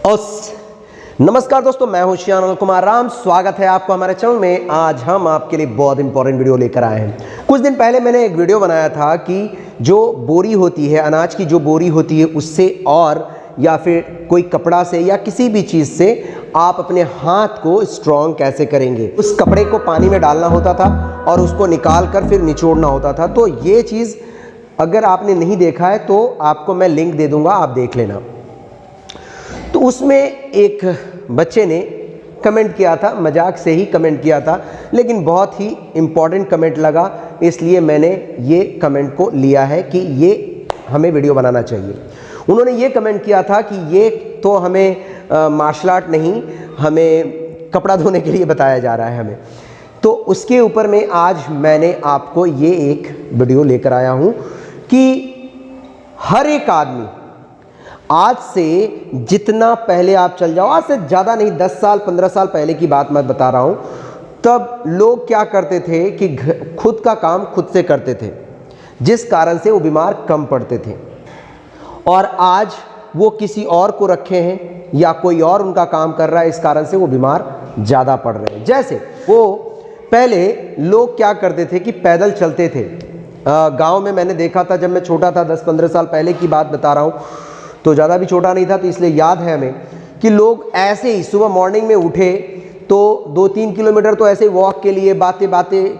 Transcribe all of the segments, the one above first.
नमस्कार दोस्तों, मैं हूं श्यानल कुमार राम। स्वागत है आपको हमारे चैनल में। आज हम आपके लिए बहुत इंपॉर्टेंट वीडियो लेकर आए हैं। कुछ दिन पहले मैंने एक वीडियो बनाया था कि जो बोरी होती है, अनाज की जो बोरी होती है, उससे और या फिर कोई कपड़ा से या किसी भी चीज़ से आप अपने हाथ को स्ट्रॉन्ग कैसे करेंगे। उस कपड़े को पानी में डालना होता था और उसको निकाल कर फिर निचोड़ना होता था। तो ये चीज़ अगर आपने नहीं देखा है तो आपको मैं लिंक दे दूँगा, आप देख लेना। तो उसमें एक बच्चे ने कमेंट किया था, मजाक से ही कमेंट किया था, लेकिन बहुत ही इम्पॉर्टेंट कमेंट लगा, इसलिए मैंने ये कमेंट को लिया है कि ये हमें वीडियो बनाना चाहिए। उन्होंने ये कमेंट किया था कि ये तो हमें मार्शल आर्ट नहीं, हमें कपड़ा धोने के लिए बताया जा रहा है हमें। तो उसके ऊपर में आज मैंने आपको ये एक वीडियो लेकर आया हूँ कि हर एक आदमी आज से जितना पहले आप चल जाओ, आज से ज़्यादा नहीं, 10 साल 15 साल पहले की बात मैं बता रहा हूँ, तब लोग क्या करते थे कि खुद का काम खुद से करते थे, जिस कारण से वो बीमार कम पड़ते थे। और आज वो किसी और को रखे हैं या कोई और उनका काम कर रहा है, इस कारण से वो बीमार ज़्यादा पड़ रहे हैं। जैसे वो पहले लोग क्या करते थे कि पैदल चलते थे। गाँव में मैंने देखा था जब मैं छोटा था, 10-15 साल पहले की बात बता रहा हूँ, तो ज़्यादा भी छोटा नहीं था, तो इसलिए याद है हमें कि लोग ऐसे ही सुबह मॉर्निंग में उठे तो 2-3 किलोमीटर तो ऐसे ही वॉक के लिए बातें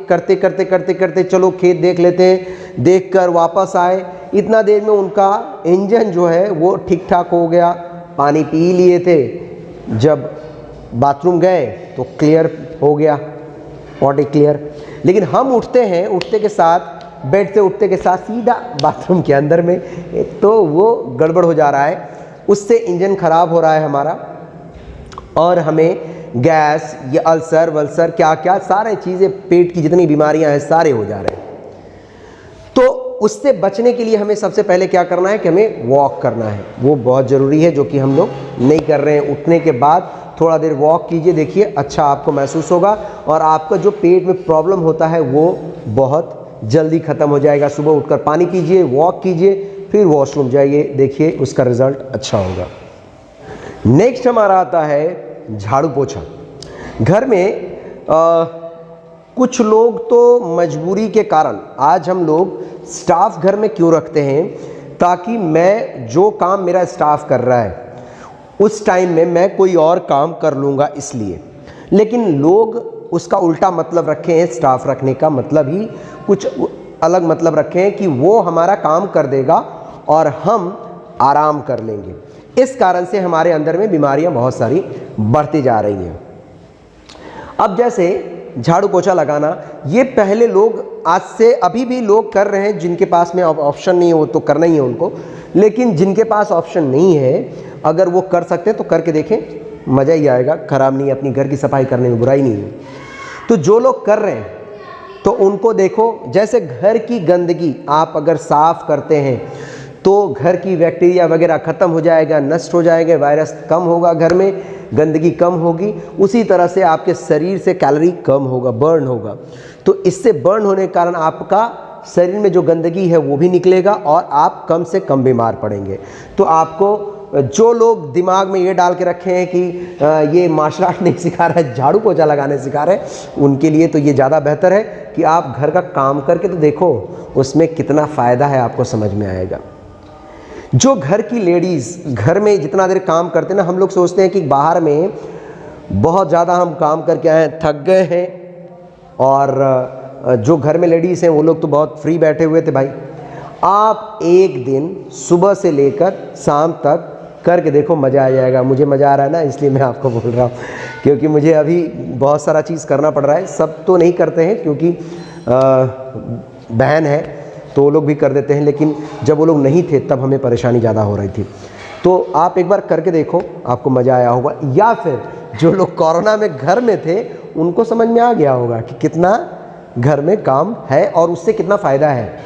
करते करते चलो खेत देख लेते हैं, देख कर वापस आए। इतना देर में उनका इंजन जो है वो ठीक ठाक हो गया, पानी पी लिए थे, जब बाथरूम गए तो क्लियर हो गया, बॉडी क्लियर। लेकिन हम उठते हैं, उठते के साथ, बेड से उठते के साथ सीधा बाथरूम के अंदर में, तो वो गड़बड़ हो जा रहा है, उससे इंजन खराब हो रहा है हमारा, और हमें गैस या अल्सर वल्सर क्या क्या सारे चीज़ें, पेट की जितनी बीमारियां हैं सारे हो जा रहे हैं। तो उससे बचने के लिए हमें सबसे पहले क्या करना है कि हमें वॉक करना है, वो बहुत ज़रूरी है, जो कि हम लोग नहीं कर रहे हैं। उठने के बाद थोड़ा देर वॉक कीजिए, देखिए अच्छा आपको महसूस होगा और आपका जो पेट में प्रॉब्लम होता है वो बहुत जल्दी ख़त्म हो जाएगा। सुबह उठकर पानी पीजिए, वॉक कीजिए, फिर वॉशरूम जाइए, देखिए उसका रिज़ल्ट अच्छा होगा। नेक्स्ट हमारा आता है झाड़ू पोछा। घर में कुछ लोग तो मजबूरी के कारण, आज हम लोग स्टाफ घर में क्यों रखते हैं, ताकि मैं जो काम मेरा स्टाफ कर रहा है उस टाइम में मैं कोई और काम कर लूँगा इसलिए। लेकिन लोग उसका उल्टा मतलब रखे हैं, स्टाफ रखने का मतलब ही कुछ अलग मतलब रखे हैं कि वो हमारा काम कर देगा और हम आराम कर लेंगे। इस कारण से हमारे अंदर में बीमारियां बहुत सारी बढ़ती जा रही हैं। अब जैसे झाड़ू पोछा लगाना, ये पहले लोग, आज से अभी भी लोग कर रहे हैं, जिनके पास में ऑप्शन नहीं है वो तो करना ही है उनको, लेकिन जिनके पास ऑप्शन नहीं है, अगर वो कर सकते हैं तो करके देखें, मज़ा ही आएगा, ख़राब नहीं है, अपनी घर की सफाई करने में बुराई नहीं है। तो जो लोग कर रहे हैं तो उनको देखो, जैसे घर की गंदगी आप अगर साफ़ करते हैं तो घर की बैक्टीरिया वगैरह ख़त्म हो जाएगा, नष्ट हो जाएगा, वायरस कम होगा, घर में गंदगी कम होगी, उसी तरह से आपके शरीर से कैलोरी कम होगा, बर्न होगा। तो इससे बर्न होने के कारण आपका शरीर में जो गंदगी है वो भी निकलेगा और आप कम से कम बीमार पड़ेंगे। तो आपको, जो लोग दिमाग में ये डाल के रखे हैं कि ये मार्शल आर्ट नहीं सिखा रहा है, झाड़ू पोछा लगाने सिखा रहे हैं, उनके लिए तो ये ज़्यादा बेहतर है कि आप घर का काम करके तो देखो उसमें कितना फ़ायदा है, आपको समझ में आएगा। जो घर की लेडीज़ घर में जितना देर काम करते हैं ना, हम लोग सोचते हैं कि बाहर में बहुत ज़्यादा हम काम करके आए हैं, थक गए हैं, और जो घर में लेडीज़ हैं वो लोग तो बहुत फ्री बैठे हुए थे। भाई आप एक दिन सुबह से लेकर शाम तक करके देखो, मज़ा आ जाएगा। मुझे मज़ा आ रहा है ना, इसलिए मैं आपको बोल रहा हूँ, क्योंकि मुझे अभी बहुत सारा चीज़ करना पड़ रहा है। सब तो नहीं करते हैं, क्योंकि बहन है तो वो लोग भी कर देते हैं, लेकिन जब वो लोग नहीं थे तब हमें परेशानी ज़्यादा हो रही थी। तो आप एक बार करके देखो, आपको मज़ा आया होगा। या फिर जो लोग कोरोना में घर में थे उनको समझ में आ गया होगा कि कितना घर में काम है और उससे कितना फ़ायदा है,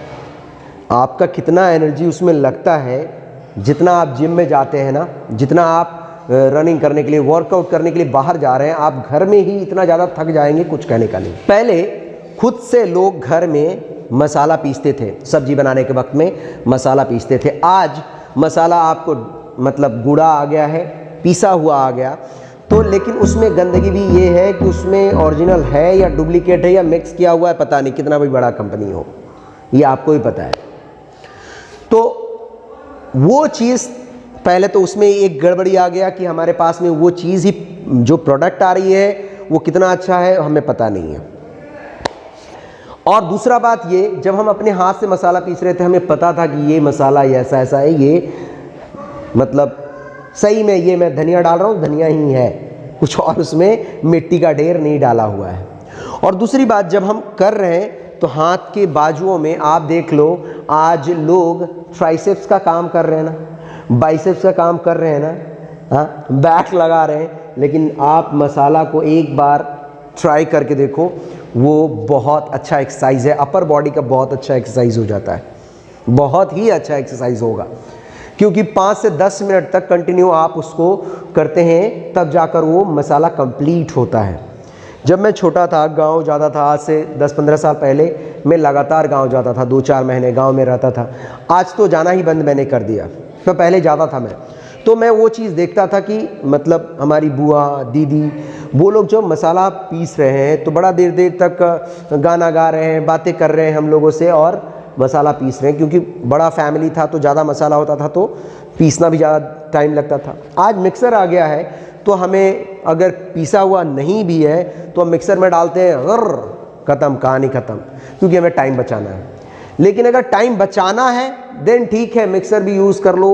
आपका कितना एनर्जी उसमें लगता है। जितना आप जिम में जाते हैं ना, जितना आप रनिंग करने के लिए, वर्कआउट करने के लिए बाहर जा रहे हैं, आप घर में ही इतना ज़्यादा थक जाएंगे, कुछ कहने का नहीं। पहले खुद से लोग घर में मसाला पीसते थे, सब्जी बनाने के वक्त में मसाला पीसते थे। आज मसाला आपको मतलब गुड़ा आ गया है, पीसा हुआ आ गया, तो लेकिन उसमें गंदगी भी ये है कि उसमें ओरिजिनल है या डुप्लीकेट है या मिक्स किया हुआ है, पता नहीं, कितना भी बड़ा कंपनी हो, ये आपको ही पता है। तो वो चीज़ पहले तो उसमें एक गड़बड़ी आ गया कि हमारे पास में वो चीज़ ही, जो प्रोडक्ट आ रही है वो कितना अच्छा है हमें पता नहीं है। और दूसरा बात ये, जब हम अपने हाथ से मसाला पीस रहे थे हमें पता था कि ये मसाला ऐसा ऐसा है, ये मतलब सही में ये मैं धनिया डाल रहा हूँ, धनिया ही है, कुछ और उसमें मिट्टी का ढेर नहीं डाला हुआ है। और दूसरी बात, जब हम कर रहे हैं तो हाथ के बाजुओं में आप देख लो, आज लोग ट्राइसेप्स का काम कर रहे हैं ना, बाइसेप्स का काम कर रहे हैं ना, हाँ, बैक लगा रहे हैं, लेकिन आप मसाला को एक बार ट्राई करके देखो, वो बहुत अच्छा एक्सरसाइज है, अपर बॉडी का बहुत अच्छा एक्सरसाइज हो जाता है, बहुत ही अच्छा एक्सरसाइज होगा, क्योंकि 5 से 10 मिनट तक कंटिन्यू आप उसको करते हैं, तब जाकर वो मसाला कंप्लीट होता है। जब मैं छोटा था, गांव जाता था, आज से 10-15 साल पहले मैं लगातार गांव जाता था, 2-4 महीने गांव में रहता था। आज तो जाना ही बंद मैंने कर दिया, तो पहले जाता था मैं, तो मैं वो चीज़ देखता था कि मतलब हमारी बुआ, दीदी, वो लोग जो मसाला पीस रहे हैं तो बड़ा देर देर तक गाना गा रहे हैं, बातें कर रहे हैं हम लोगों से और मसाला पीस रहे हैं, क्योंकि बड़ा फैमिली था तो ज़्यादा मसाला होता था तो पीसना भी ज़्यादा टाइम लगता था। आज मिक्सर आ गया है तो हमें अगर पीसा हुआ नहीं भी है तो हम मिक्सर में डालते हैं, ख़त्म, कहानी ख़त्म, क्योंकि हमें टाइम बचाना है। लेकिन अगर टाइम बचाना है देन ठीक है, मिक्सर भी यूज़ कर लो,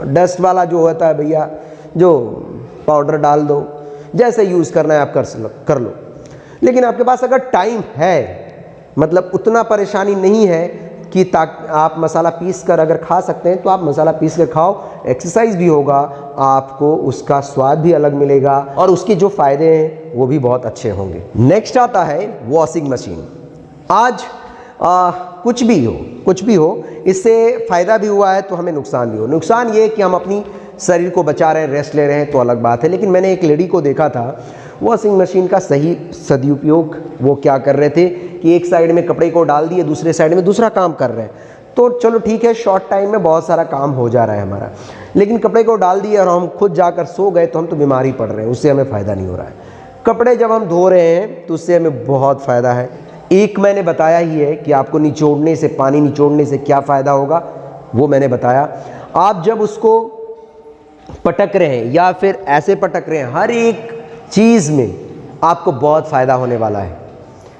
डस्ट वाला जो होता है भैया, जो पाउडर डाल दो, जैसे यूज़ करना है आप कर लो। लेकिन आपके पास अगर टाइम है, मतलब उतना परेशानी नहीं है कि आप मसाला पीस कर अगर खा सकते हैं तो आप मसाला पीस कर खाओ, एक्सरसाइज भी होगा, आपको उसका स्वाद भी अलग मिलेगा और उसके जो फ़ायदे हैं वो भी बहुत अच्छे होंगे। नेक्स्ट आता है वॉशिंग मशीन। आज कुछ भी हो, इससे फ़ायदा भी हुआ है तो हमें नुकसान भी हो। नुकसान ये कि हम अपनी शरीर को बचा रहे हैं, रेस्ट ले रहे हैं तो अलग बात है, लेकिन मैंने एक लेडी को देखा था, वॉशिंग मशीन का सही सदुपयोग वो क्या कर रहे थे कि एक साइड में कपड़े को डाल दिए, दूसरे साइड में दूसरा काम कर रहे हैं, तो चलो ठीक है, शॉर्ट टाइम में बहुत सारा काम हो जा रहा है हमारा, लेकिन कपड़े को डाल दिए और हम खुद जाकर सो गए तो हम तो बीमार ही पड़ रहे हैं, उससे हमें फ़ायदा नहीं हो रहा है। कपड़े जब हम धो रहे हैं तो उससे हमें बहुत फ़ायदा है। एक मैंने बताया ही है कि आपको निचोड़ने से, पानी निचोड़ने से क्या फ़ायदा होगा, वो मैंने बताया। आप जब उसको पटक रहे हैं या फिर ऐसे पटक रहे हैं, हर एक चीज़ में आपको बहुत फ़ायदा होने वाला है,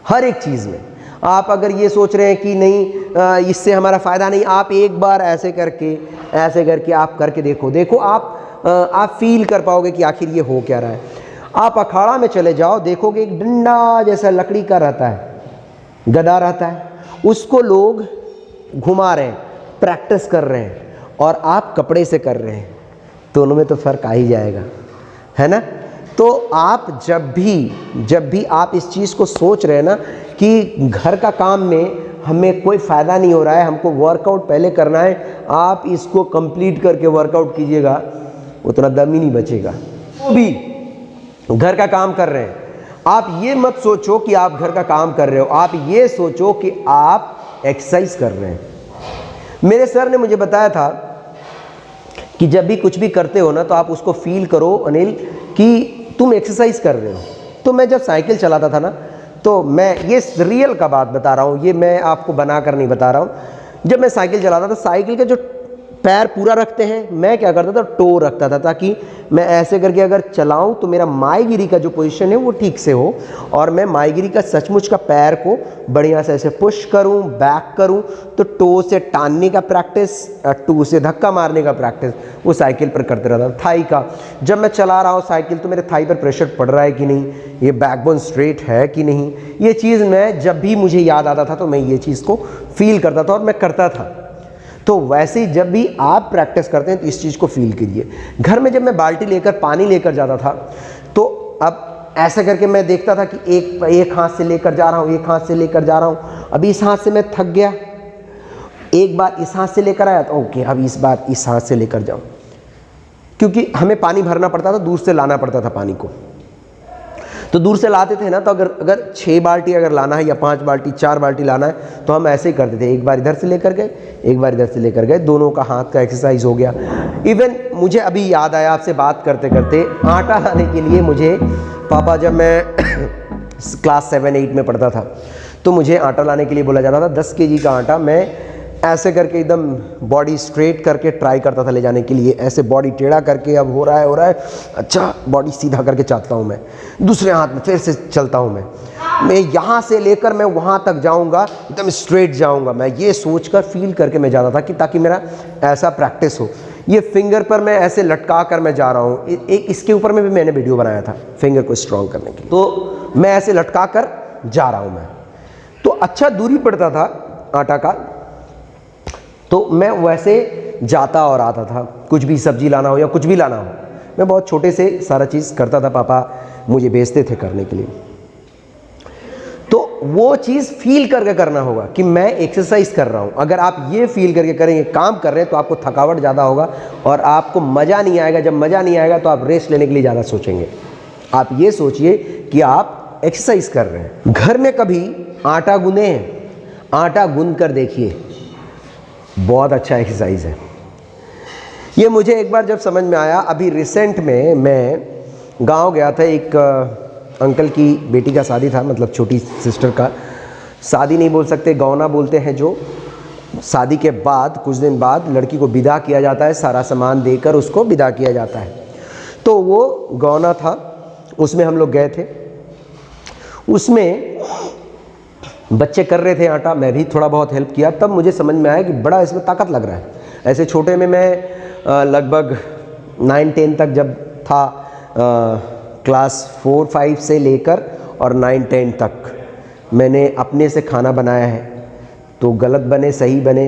हर एक चीज़ में। आप अगर ये सोच रहे हैं कि नहीं इससे हमारा फ़ायदा नहीं, आप एक बार ऐसे करके आप करके देखो, आप फील कर पाओगे कि आखिर ये हो क्या रहा है। आप अखाड़ा में चले जाओ, देखोगे एक डंडा जैसा लकड़ी का रहता है, गदा रहता है, उसको लोग घुमा रहे हैं, प्रैक्टिस कर रहे हैं, और आप कपड़े से कर रहे हैं, दोनों में तो फ़र्क आ ही जाएगा, है ना। तो आप जब भी आप इस चीज़ को सोच रहे हैं ना कि घर का काम में हमें कोई फ़ायदा नहीं हो रहा है, हमको वर्कआउट पहले करना है, आप इसको कंप्लीट करके वर्कआउट कीजिएगा, उतना दम ही नहीं बचेगा। वो भी घर का काम कर रहे हैं, आप ये मत सोचो कि आप घर का काम कर रहे हो, आप ये सोचो कि आप एक्सरसाइज कर रहे हैं। मेरे सर ने मुझे बताया था कि जब भी कुछ भी करते हो ना तो आप उसको फील करो अनिल कि तुम एक्सरसाइज कर रहे हो। तो मैं जब साइकिल चलाता था ना, तो मैं ये रियल का बात बता रहा हूँ, ये मैं आपको बना कर नहीं बता रहा हूँ। जब मैं साइकिल चलाता था, साइकिल के जो पैर पूरा रखते हैं, मैं क्या करता था, टो रखता था, ताकि मैं ऐसे करके अगर चलाऊं तो मेरा माईगिरी का जो पोजीशन है वो ठीक से हो, और मैं माईगिरी का सचमुच का पैर को बढ़िया से ऐसे पुश करूं, बैक करूं, तो टो से टानने का प्रैक्टिस, टो से धक्का मारने का प्रैक्टिस वो साइकिल पर करते रहता था। थाई का, जब मैं चला रहा हूँ साइकिल तो मेरे थाई पर प्रेशर पड़ रहा है कि नहीं, ये बैकबोन स्ट्रेट है कि नहीं, ये चीज़ मैं जब भी मुझे याद आता था तो मैं ये चीज़ को फील करता था और मैं करता था। तो वैसे ही जब भी आप प्रैक्टिस करते हैं तो इस चीज़ को फील कीजिए। घर में जब मैं बाल्टी लेकर पानी लेकर जाता था तो अब ऐसा करके मैं देखता था कि एक हाथ से लेकर जा रहा हूँ, एक हाथ से लेकर जा रहा हूँ, अभी इस हाथ से मैं थक गया, एक बार इस हाथ से लेकर आया तो ओके, अब इस बार इस हाथ से लेकर जाऊँ, क्योंकि हमें पानी भरना पड़ता था, दूर से लाना पड़ता था पानी को। तो दूर से लाते थे ना, तो अगर 6 बाल्टी अगर लाना है या 5 बाल्टी 4 बाल्टी लाना है तो हम ऐसे ही करते थे, एक बार इधर से लेकर गए, एक बार इधर से लेकर गए, दोनों का हाथ का एक्सरसाइज हो गया। इवन मुझे अभी याद आया आपसे बात करते करते, आटा लाने के लिए मुझे पापा, जब मैं क्लास 7-8 में पढ़ता था तो मुझे आटा लाने के लिए बोला जाता था। 10 kg का आटा मैं ऐसे करके एकदम बॉडी स्ट्रेट करके ट्राई करता था ले जाने के लिए, ऐसे बॉडी टेढ़ा करके, अब हो रहा है, अच्छा बॉडी सीधा करके चाहता हूँ मैं, दूसरे हाथ में फिर से चलता हूँ मैं यहाँ से लेकर मैं वहाँ तक जाऊँगा, एकदम स्ट्रेट जाऊँगा, मैं ये सोचकर फील करके मैं जाता था कि ताकि मेरा ऐसा प्रैक्टिस हो। ये फिंगर पर मैं ऐसे लटका कर मैं जा रहा हूँ, एक इसके ऊपर में भी मैंने वीडियो बनाया था फिंगर को स्ट्रॉन्ग करने के लिए, तो मैं ऐसे लटका कर जा रहा हूँ मैं, तो अच्छा दूरी पड़ता था आटा का, तो मैं वैसे जाता और आता था, कुछ भी सब्जी लाना हो या कुछ भी लाना हो, मैं बहुत छोटे से सारा चीज़ करता था, पापा मुझे भेजते थे करने के लिए। तो वो चीज़ फील करके करना होगा कि मैं एक्सरसाइज कर रहा हूँ। अगर आप ये फील करके करेंगे, काम कर रहे हैं, तो आपको थकावट ज़्यादा होगा और आपको मज़ा नहीं आएगा। जब मज़ा नहीं आएगा तो आप रेस्ट लेने के लिए ज़्यादा सोचेंगे। आप ये सोचिए कि आप एक्सरसाइज कर रहे हैं। घर में कभी आटा गूंदे हैं? आटा गूंद कर देखिए, बहुत अच्छा एक्सरसाइज है। ये मुझे एक बार जब समझ में आया, अभी रिसेंट में मैं गांव गया था, एक अंकल की बेटी का शादी था, मतलब छोटी सिस्टर का शादी नहीं बोल सकते, गौना बोलते हैं, जो शादी के बाद कुछ दिन बाद लड़की को विदा किया जाता है, सारा सामान देकर उसको विदा किया जाता है। तो वो गौना था, उसमें हम लोग गए थे। उसमें बच्चे कर रहे थे आटा, मैं भी थोड़ा बहुत हेल्प किया। तब मुझे समझ में आया कि बड़ा इसमें ताकत लग रहा है। ऐसे छोटे में मैं लगभग 9-10 तक जब था, क्लास 4-5 से लेकर और 9-10 तक मैंने अपने से खाना बनाया है। तो गलत बने सही बने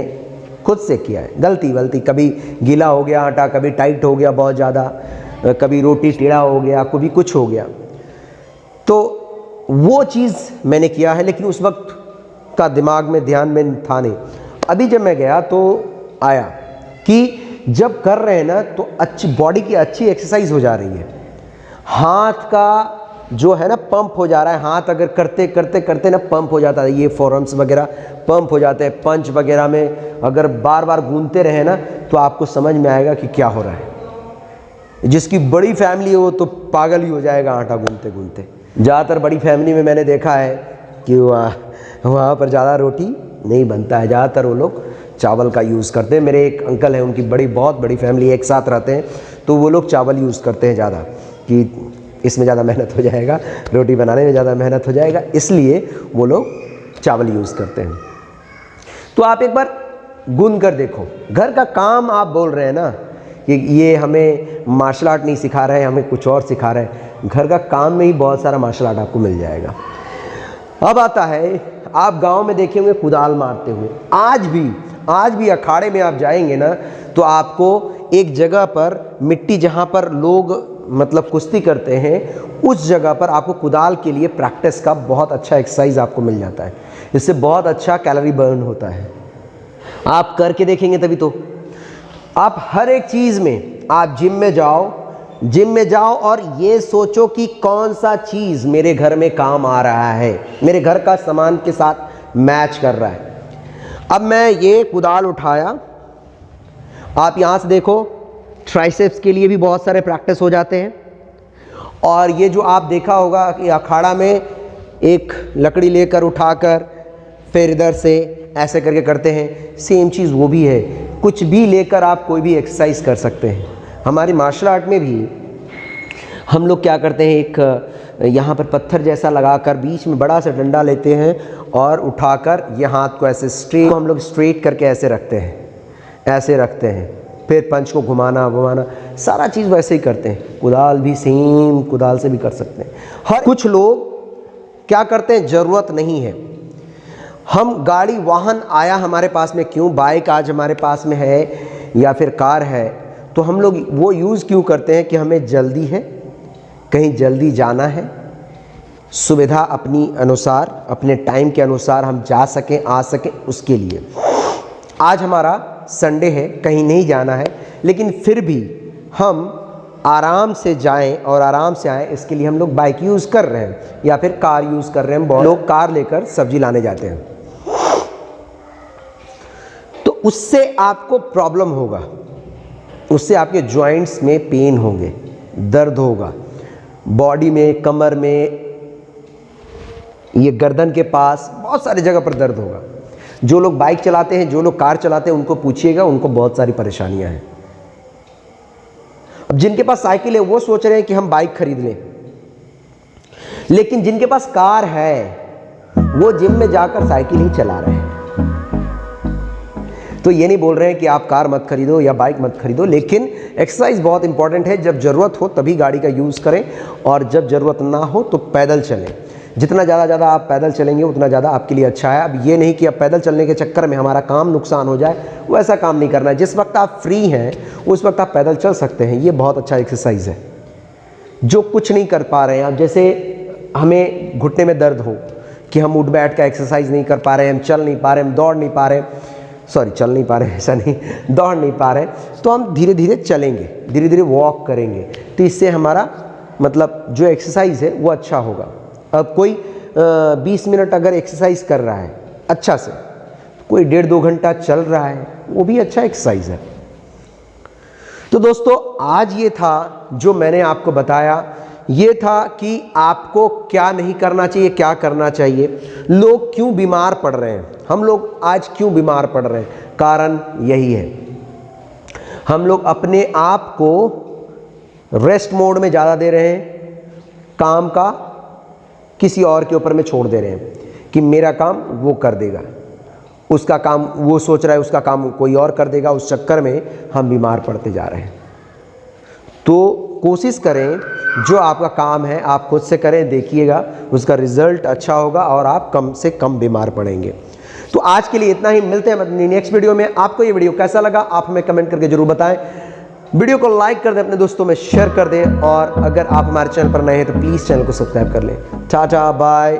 खुद से किया है। गलती कभी गीला हो गया आटा, कभी टाइट हो गया बहुत ज़्यादा, कभी रोटी टेढ़ा हो गया, कभी कुछ हो गया, तो वो चीज़ मैंने किया है। लेकिन उस वक्त का दिमाग में ध्यान में था नहीं। अभी जब मैं गया तो आया कि जब कर रहे हैं ना तो अच्छी बॉडी की अच्छी एक्सरसाइज हो जा रही है। हाथ का जो है ना पंप हो जा रहा है, हाथ अगर करते करते करते ना पंप हो जाता है, ये फोरम्स वगैरह पंप हो जाते हैं। पंच वगैरह में अगर बार बार गूंदते रहे ना तो आपको समझ में आएगा कि क्या हो रहा है। जिसकी बड़ी फैमिली है वो तो पागल ही हो जाएगा आटा गूंदते गूंदते। ज़्यादातर बड़ी फैमिली में मैंने देखा है कि वहाँ पर ज़्यादा रोटी नहीं बनता है, ज़्यादातर वो लोग चावल का यूज़ करते हैं। मेरे एक अंकल हैं, उनकी बहुत बड़ी फैमिली, एक साथ रहते हैं, तो वो लोग चावल यूज़ करते हैं ज़्यादा, कि इसमें ज़्यादा मेहनत हो जाएगा, रोटी बनाने में ज़्यादा मेहनत हो जाएगा, इसलिए वो लोग चावल यूज़ करते हैं। तो आप एक बार गूंद कर देखो। घर का काम आप बोल रहे हैं ना कि ये हमें मार्शल आर्ट नहीं सिखा रहे हैं, हमें कुछ और सिखा रहे हैं। घर का काम में ही बहुत सारा मार्शल आर्ट आपको मिल जाएगा। अब आता है, आप गांव में देखे होंगे कुदाल मारते हुए। आज भी अखाड़े में आप जाएंगे ना तो आपको एक जगह पर मिट्टी, जहां पर लोग मतलब कुश्ती करते हैं, उस जगह पर आपको कुदाल के लिए प्रैक्टिस का बहुत अच्छा एक्सरसाइज आपको मिल जाता है। इससे बहुत अच्छा कैलोरी बर्न होता है। आप करके देखेंगे तभी तो। आप हर एक चीज़ में, आप जिम में जाओ और ये सोचो कि कौन सा चीज़ मेरे घर में काम आ रहा है, मेरे घर का सामान के साथ मैच कर रहा है। अब मैं ये कुदाल उठाया, आप यहाँ से देखो, ट्राइसेप्स के लिए भी बहुत सारे प्रैक्टिस हो जाते हैं। और ये जो आप देखा होगा कि अखाड़ा में एक लकड़ी लेकर उठाकर फिर इधर से ऐसे करके करते हैं, सेम चीज़ वो भी है। कुछ भी लेकर आप कोई भी एक्सरसाइज कर सकते हैं। हमारी मार्शल आर्ट में भी हम लोग क्या करते हैं, एक यहाँ पर पत्थर जैसा लगाकर बीच में बड़ा सा डंडा लेते हैं और उठाकर ये हाथ को ऐसे स्ट्रेट, हम लोग स्ट्रेट करके ऐसे रखते हैं, फिर पंच को घुमाना, सारा चीज़ वैसे ही करते हैं। कुदाल भी सेम कुदाल से भी कर सकते हैं। हर कुछ लोग क्या करते हैं, ज़रूरत नहीं है, हम गाड़ी वाहन आया हमारे पास में, क्यों बाइक आज हमारे पास में है या फिर कार है, तो हम लोग वो यूज़ क्यों करते हैं कि हमें जल्दी है, कहीं जल्दी जाना है, सुविधा अपनी अनुसार, अपने टाइम के अनुसार हम जा सकें आ सकें, उसके लिए। आज हमारा संडे है, कहीं नहीं जाना है, लेकिन फिर भी हम आराम से जाएं और आराम से आएं, इसके लिए हम लोग बाइक यूज़ कर रहे हैं या फिर कार यूज़ कर रहे हैं। बहुत लोग कार लेकर सब्जी लाने जाते हैं, तो उससे आपको प्रॉब्लम होगा, उससे आपके जॉइंट्स में पेन होंगे, दर्द होगा, बॉडी में, कमर में, ये गर्दन के पास, बहुत सारी जगह पर दर्द होगा। जो लोग बाइक चलाते हैं, जो लोग कार चलाते हैं, उनको पूछिएगा, उनको बहुत सारी परेशानियां हैं। अब जिनके पास साइकिल है वो सोच रहे हैं कि हम बाइक खरीद लें, लेकिन जिनके पास कार है वो जिम में जाकर साइकिल ही चला रहे हैं। तो ये नहीं बोल रहे हैं कि आप कार मत खरीदो या बाइक मत खरीदो, लेकिन एक्सरसाइज बहुत इंपॉर्टेंट है। जब ज़रूरत हो तभी गाड़ी का यूज़ करें और जब ज़रूरत ना हो तो पैदल चलें। जितना ज़्यादा आप पैदल चलेंगे उतना ज़्यादा आपके लिए अच्छा है। अब ये नहीं कि अब पैदल चलने के चक्कर में हमारा काम नुकसान हो जाए, वैसा काम नहीं करना है। जिस वक्त आप फ्री हैं उस वक्त आप पैदल चल सकते हैं, ये बहुत अच्छा एक्सरसाइज है। जो कुछ नहीं कर पा रहे हैं, अब जैसे हमें घुटने में दर्द हो कि हम उठ बैठ का एक्सरसाइज नहीं कर पा रहे हैं, हम चल नहीं पा रहे, हम दौड़ नहीं पा रहे, सॉरी चल नहीं पा रहे, ऐसा नहीं, दौड़ नहीं पा रहे, तो हम धीरे धीरे चलेंगे, धीरे धीरे वॉक करेंगे, तो इससे हमारा मतलब जो एक्सरसाइज है वो अच्छा होगा। अब कोई 20 मिनट अगर एक्सरसाइज कर रहा है अच्छा से, कोई 1.5-2 घंटा चल रहा है, वो भी अच्छा एक्सरसाइज है। तो दोस्तों आज ये था जो मैंने आपको बताया, ये था कि आपको क्या नहीं करना चाहिए, क्या करना चाहिए। लोग क्यों बीमार पड़ रहे हैं, हम लोग आज क्यों बीमार पड़ रहे हैं, कारण यही है, हम लोग अपने आप को रेस्ट मोड में ज़्यादा दे रहे हैं, काम का किसी और के ऊपर में छोड़ दे रहे हैं कि मेरा काम वो कर देगा, उसका काम वो सोच रहा है उसका काम कोई और कर देगा, उस चक्कर में हम बीमार पड़ते जा रहे हैं। तो कोशिश करें जो आपका काम है आप खुद से करें, देखिएगा उसका रिजल्ट अच्छा होगा और आप कम से कम बीमार पड़ेंगे। तो आज के लिए इतना ही, मिलते हैं अपनी नेक्स्ट वीडियो में। आपको ये वीडियो कैसा लगा आप हमें कमेंट करके जरूर बताएं। वीडियो को लाइक कर दें, अपने दोस्तों में शेयर कर दें, और अगर आप हमारे चैनल पर नए हैं तो प्लीज़ चैनल को सब्सक्राइब कर लें। Tata bye.